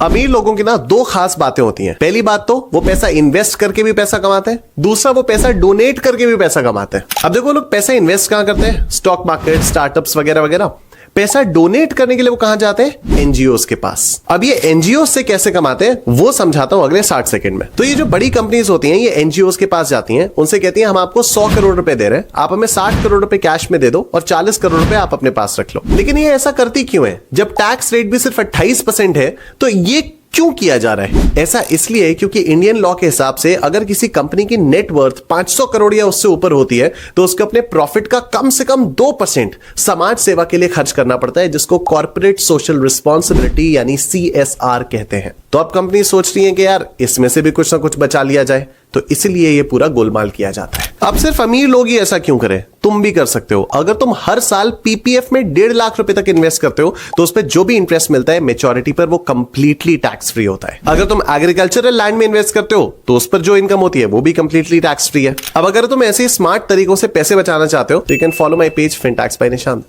अमीर लोगों की ना दो खास बातें होती हैं। पहली बात तो वो पैसा इन्वेस्ट करके भी पैसा कमाते हैं, दूसरा वो पैसा डोनेट करके भी पैसा कमाते हैं। अब देखो लोग पैसा इन्वेस्ट कहां करते हैं, स्टॉक मार्केट, स्टार्टअप्स वगैरह वगैरह। पैसा डोनेट करने के लिए वो कहां जाते हैं, एनजीओस के पास। अब ये एनजीओस से कैसे कमाते हैं वो समझाता हूं अगले 60 सेकंड में। तो ये जो बड़ी कंपनीज होती हैं ये एनजीओस के पास जाती हैं, उनसे कहती हैं हम आपको 100 करोड़ रुपए दे रहे हैं, आप हमें 60 करोड़ रुपए कैश में दे दो और 40 करोड़ रुपए आप अपने पास रख लो। लेकिन ये ऐसा करती क्यों है? जब टैक्स रेट भी सिर्फ 28% है तो ये क्यों किया जा रहा है? ऐसा इसलिए क्योंकि इंडियन लॉ के हिसाब से अगर किसी कंपनी की नेट वर्थ 500 करोड़ या उससे ऊपर होती है तो उसको अपने प्रॉफिट का कम से कम 2% समाज सेवा के लिए खर्च करना पड़ता है, जिसको कॉर्पोरेट सोशल रिस्पॉन्सिबिलिटी यानी CSR कहते हैं। तो अब कंपनी सोच रही है कि यार इसमें से भी कुछ ना कुछ बचा लिया जाए, तो इसलिए ये पूरा गोलमाल किया जाता है। अब सिर्फ अमीर लोग ही ऐसा क्यों करें? तुम भी कर सकते हो। अगर तुम हर साल PPF में 1.5 लाख रुपए तक इन्वेस्ट करते हो तो उस पर जो भी इंटरेस्ट मिलता है मेच्योरिटी पर वो कंप्लीटली टैक्स फ्री होता है। अगर तुम एग्रीकल्चरल लैंड में इन्वेस्ट करते हो तो उस पर जो इनकम होती है वो भी कंप्लीटली टैक्स फ्री है। अब अगर तुम ऐसे स्मार्ट तरीकों से पैसे बचाना चाहते हो तो you can follow my page Fintax by Nishant.